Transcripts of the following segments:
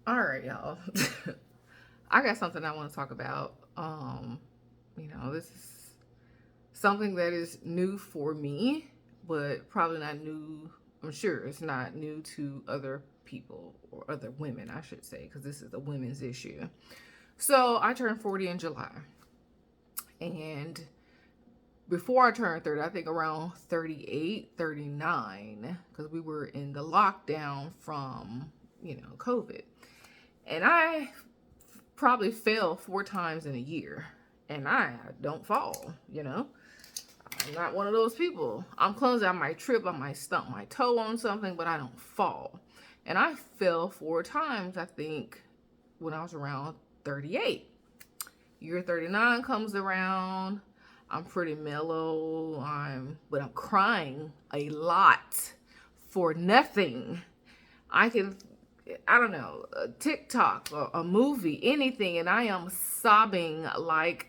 All right, y'all. I got something I want to talk about. This is something that is new for me, but probably not new. I'm sure it's not new to other people or other women, I should say, because this is a women's issue. So I turned 40 in July. And before I turned 30, I think around 38, 39, because we were in the lockdown from, COVID. And I probably fell 4 times in a year. And I don't fall. I'm not one of those people. I'm clumsy. I might trip. I might stump my toe on something, but I don't fall. And I fell 4 times, I think, when I was around 38. Year 39 comes around. I'm pretty mellow. But I'm crying a lot for nothing. I don't know, a TikTok or a movie, anything, and I am sobbing like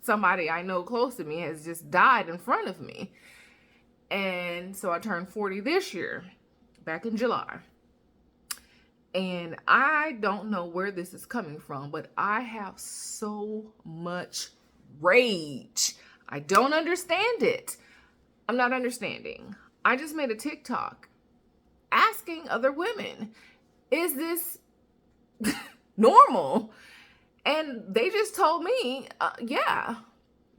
somebody I know close to me has just died in front of me. And so I turned 40 this year, back in July. And I don't know where this is coming from, but I have so much rage. I don't understand it. I'm not understanding. I just made a TikTok asking other women, is this normal? And they just told me, yeah,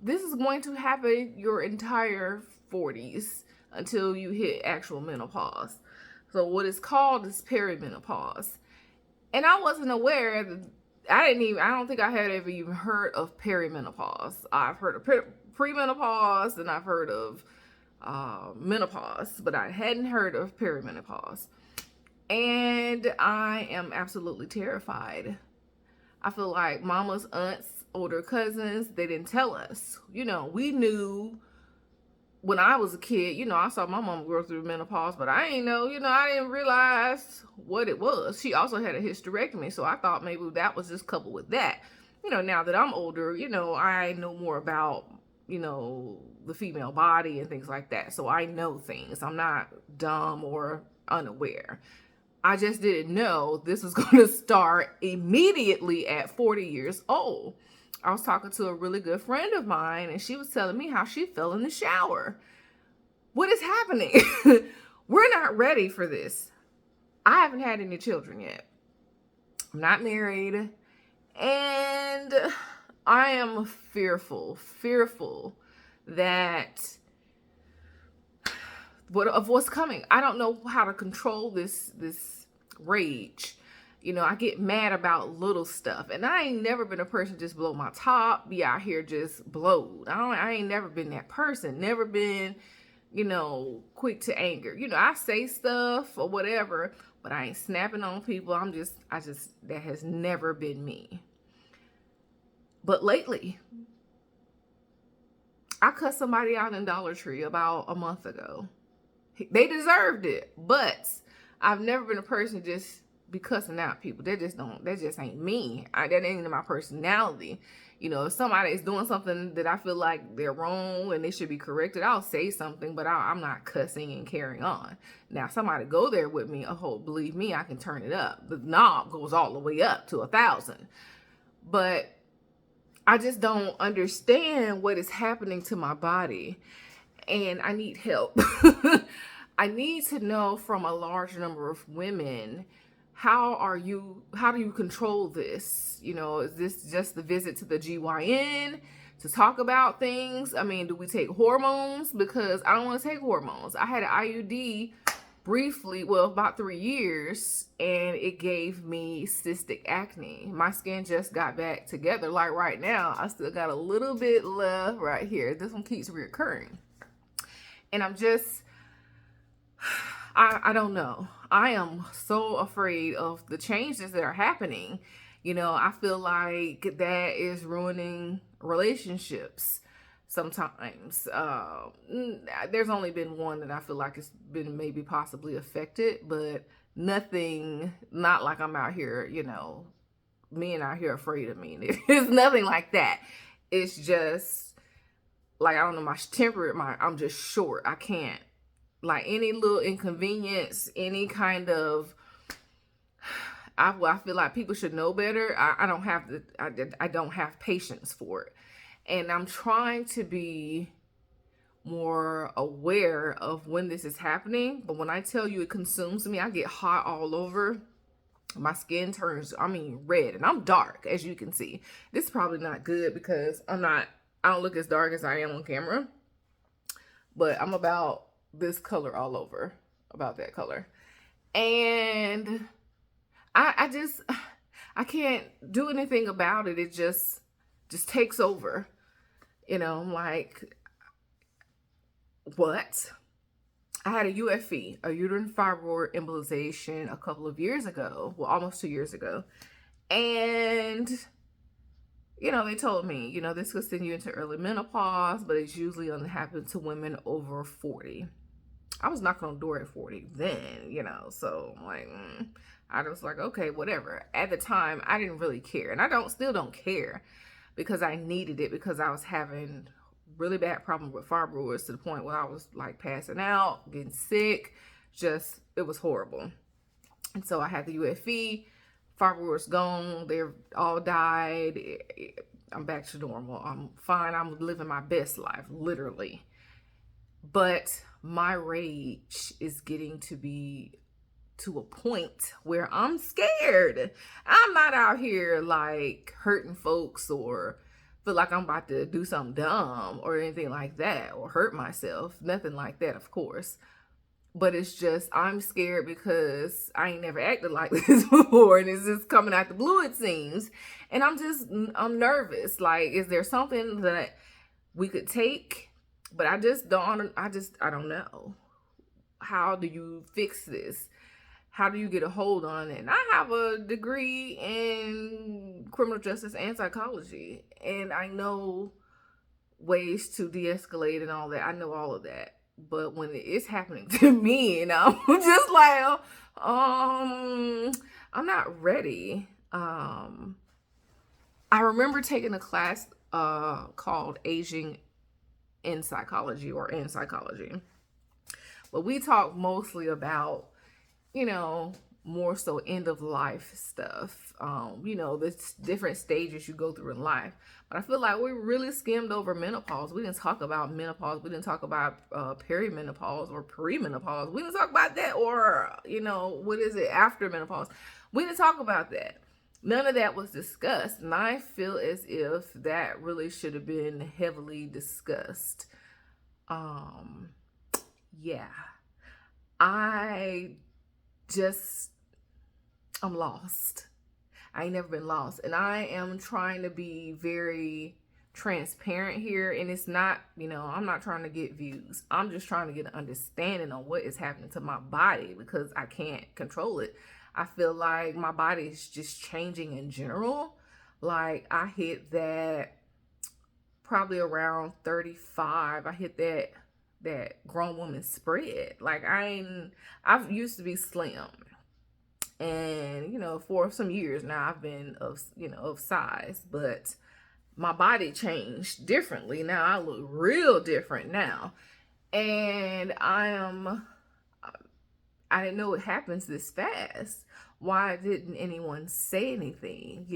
this is going to happen your entire 40s until you hit actual menopause. So what it's called is perimenopause. And I wasn't aware that I don't think I had ever even heard of perimenopause. I've heard of premenopause and I've heard of menopause, but I hadn't heard of perimenopause. And I am absolutely terrified. I feel like mama's aunts, older cousins, they didn't tell us. We knew when I was a kid, I saw my mom go through menopause, but I ain't know, I didn't realize what it was. She also had a hysterectomy, so I thought maybe that was just coupled with that. Now that I'm older, I know more about, the female body and things like that. So I know things. I'm not dumb or unaware. I just didn't know this was going to start immediately at 40 years old. I was talking to a really good friend of mine, and she was telling me how she fell in the shower. What is happening? We're not ready for this. I haven't had any children yet. I'm not married. And I am fearful that of what's coming. I don't know how to control this rage. I get mad about little stuff, and I ain't never been a person just blow my top, be out here just blowed. I ain't never been that person. Never been, quick to anger. I say stuff or whatever, but I ain't snapping on people. That has never been me. But lately, I cut somebody out in Dollar Tree about a month ago. They deserved it, but I've never been a person just be cussing out people. That just ain't me. That ain't my personality. If somebody is doing something that I feel like they're wrong and they should be corrected, I'll say something, but I'm not cussing and carrying on. Now, if somebody go there with me, believe me, I can turn it up. The knob goes all the way up to 1,000. But I just don't understand what is happening to my body, and I need help. I need to know from a large number of women, how do you control this? Is this just the visit to the GYN to talk about things? I mean, do we take hormones? Because I don't want to take hormones. I had an IUD briefly, about 3 years, and it gave me cystic acne. My skin just got back together. Like right now, I still got a little bit left right here. This one keeps reoccurring. And I don't know. I am so afraid of the changes that are happening. I feel like that is ruining relationships sometimes. There's only been one that I feel like it's been maybe possibly affected, but not like I'm out here, men out here afraid of me. It's nothing like that. It's just like, I don't know, I'm just short. I can't. Like any little inconvenience, any kind of I feel like people should know better. I don't have I don't have patience for it. And I'm trying to be more aware of when this is happening. But when I tell you it consumes me, I get hot all over. My skin turns, red, and I'm dark, as you can see. This is probably not good because I don't look as dark as I am on camera, but I'm about this color all over, about that color. And I can't do anything about it. It just takes over. I'm like, what? I had a UFE, a uterine fibroid embolization, a couple of years ago. Well, almost 2 years ago. And, they told me, this could send you into early menopause, but it's usually only happen to women over 40. I was knocking on the door at 40 then, so I'm like, I was like, okay, whatever. At the time, I didn't really care. And I still don't care because I needed it because I was having really bad problem with fibroids to the point where I was like passing out, getting sick. It was horrible. And so I had the UFE, fibroids gone. They're all died. I'm back to normal. I'm fine. I'm living my best life, literally. But my rage is getting to be to a point where I'm scared. I'm not out here like hurting folks or feel like I'm about to do something dumb or anything like that or hurt myself. Nothing like that, of course. But it's just, I'm scared because I ain't never acted like this before. And it's just coming out the blue, it seems. And I'm nervous. Like, is there something that we could take? But I don't know. How do you fix this? How do you get a hold on it? And I have a degree in criminal justice and psychology. And I know ways to de-escalate and all that. I know all of that. But when it is happening to me, and I'm just like, I'm not ready. I remember taking a class called Aging in Psychology or in Psychology. But we talk mostly about, more so end of life stuff. The different stages you go through in life. But I feel like we really skimmed over menopause. We didn't talk about menopause. We didn't talk about perimenopause or perimenopause. We didn't talk about that or, what is it, after menopause. We didn't talk about that. None of that was discussed. And I feel as if that really should have been heavily discussed. Yeah. I'm lost. I ain't never been lost. And I am trying to be very transparent here. And it's not, I'm not trying to get views. I'm just trying to get an understanding on what is happening to my body because I can't control it. I feel like my body is just changing in general. Like I hit that probably around 35. I hit that grown woman spread. Like I've used to be slim. And, for some years now I've been of size, but my body changed differently. Now I look real different now. And I didn't know it happens this fast. Why didn't anyone say anything?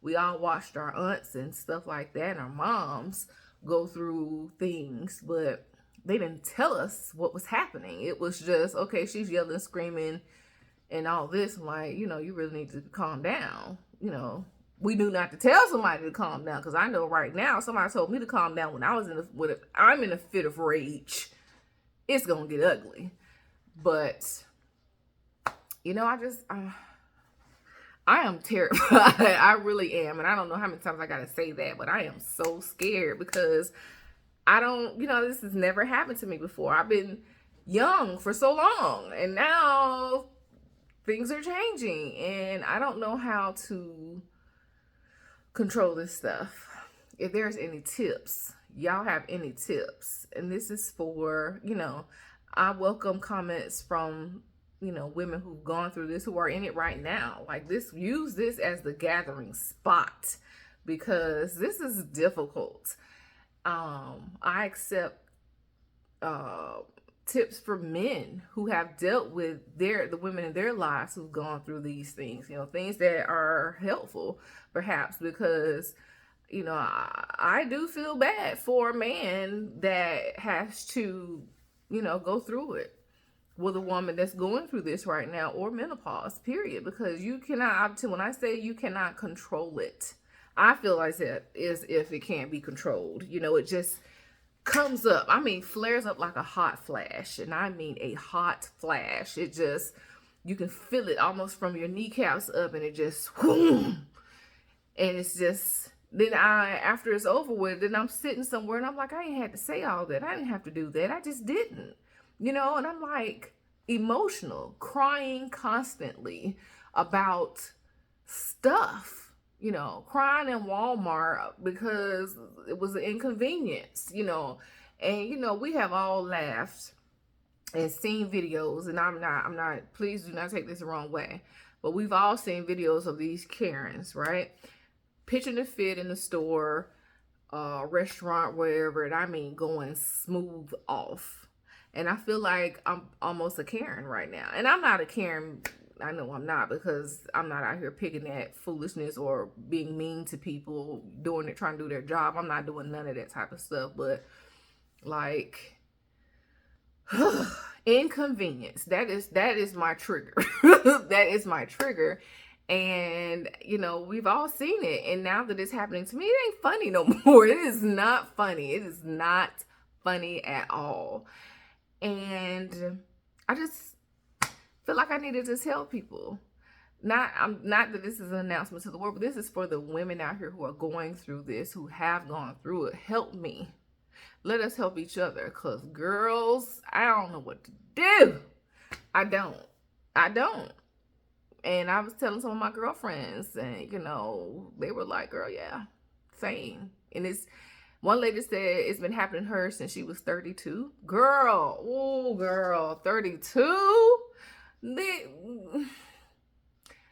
We all watched our aunts and stuff like that, and our moms go through things, but they didn't tell us what was happening. It was just, okay, she's yelling, screaming, and all this. I'm like, you really need to calm down. We knew not to tell somebody to calm down because I know right now somebody told me to calm down when I was I'm in a fit of rage. It's gonna get ugly. But I am terrified. I really am, and I don't know how many times I gotta say that, but I am so scared because I don't, this has never happened to me before. I've been young for so long, and now things are changing, and I don't know how to control this stuff. If there's any tips, y'all have any tips, and this is for, I welcome comments from, women who've gone through this, who are in it right now. Like use this as the gathering spot because this is difficult. I accept tips for men who have dealt with the women in their lives who've gone through these things, things that are helpful perhaps, because I do feel bad for a man that has to go through it with a woman that's going through this right now, or menopause, period, because you cannot, when I say you cannot control it, I feel like that is if it can't be controlled. It just comes up. I mean, flares up like a hot flash. And I mean a hot flash. It just, you can feel it almost from your kneecaps up, and it just, whoom. And it's just, then after it's over with, then I'm sitting somewhere and I'm like, I ain't had to say all that. I didn't have to do that. I just didn't, and I'm like emotional, crying constantly about stuff. Crying in Walmart because it was an inconvenience, and we have all laughed and seen videos, and I'm not, please do not take this the wrong way, but we've all seen videos of these Karens, right? Pitching a fit in the store, restaurant, wherever, and I mean going smooth off. And I feel like I'm almost a Karen right now. And I'm not a Karen, I know I'm not, because I'm not out here picking at foolishness or being mean to people, trying to do their job. I'm not doing none of that type of stuff. But like, inconvenience, that is my trigger. That is my trigger. And we've all seen it. And now that it's happening to me, it ain't funny no more. It is not funny. It is not funny at all. And I just feel like I needed to tell people, not that this is an announcement to the world, but this is for the women out here who are going through this, who have gone through it. Help me. Let us help each other, because girls, I don't know what to do. I don't. And I was telling some of my girlfriends, and they were like, girl, yeah, same. And one lady said it's been happening to her since she was 32. Girl, 32?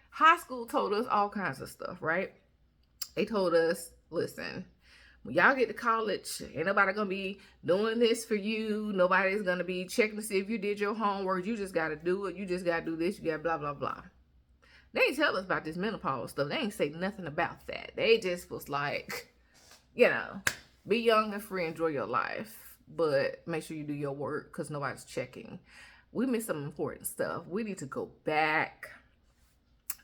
High school told us all kinds of stuff, right? They told us, listen, when y'all get to college, ain't nobody gonna be doing this for you. Nobody's gonna be checking to see if you did your homework. You just gotta do it. You just gotta do this. You gotta blah, blah, blah. They ain't tell us about this menopause stuff. They ain't say nothing about that. They just was like, be young and free, enjoy your life, but make sure you do your work, because nobody's checking. We missed some important stuff. We need to go back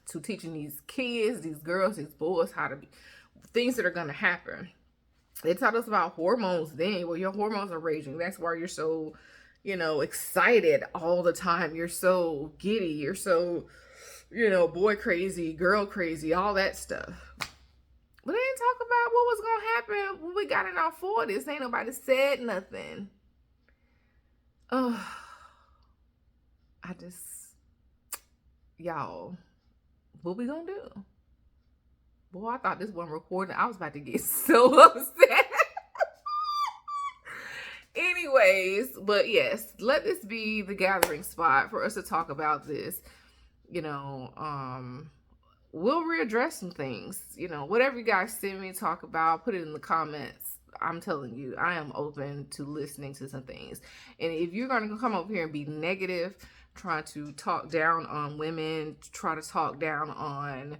to teaching these kids, these girls, these boys, how to be, things that are going to happen. They taught us about hormones then. Well, your hormones are raging. That's why you're so, excited all the time. You're so giddy. You're so, boy crazy, girl crazy, all that stuff. But they didn't talk about what was going to happen when we got in our 40s. Ain't nobody said nothing. Oh, y'all, what we going to do? Boy, I thought this one recording, I was about to get so upset. Anyways, but yes, let this be the gathering spot for us to talk about this. We'll readdress some things, whatever you guys send me, talk about, put it in the comments. I'm telling you, I am open to listening to some things. And if you're going to come over here and be negative, trying to talk down on women, try to talk down on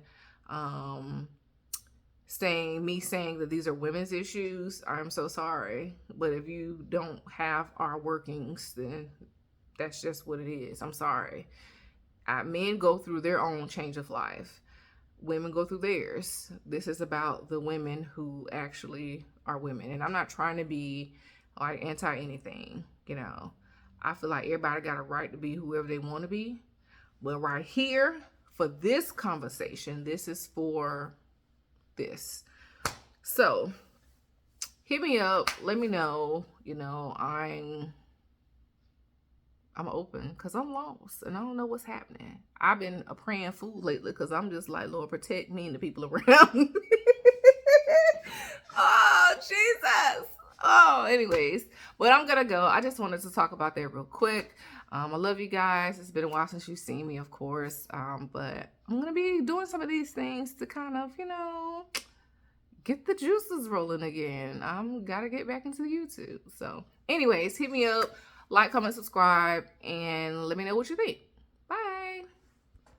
saying that these are women's issues, I'm so sorry. But if you don't have our workings, then that's just what it is. I'm sorry. Men go through their own change of life. Women go through theirs. This is about the women who actually are women. And I'm not trying to be like anti anything, I feel like everybody got a right to be whoever they want to be. But right here, for this conversation, this is for this. So hit me up. Let me know. I'm open, because I'm lost and I don't know what's happening. I've been a praying fool lately, because I'm just like, Lord, protect me and the people around me. Oh, Jesus. Oh, anyways, but I'm gonna go. I just wanted to talk about that real quick. I love you guys. It's been a while since you've seen me, of course, but I'm gonna be doing some of these things to kind of, get the juices rolling again. I'm gotta get back into YouTube. So anyways, hit me up. Like, comment, subscribe, and let me know what you think.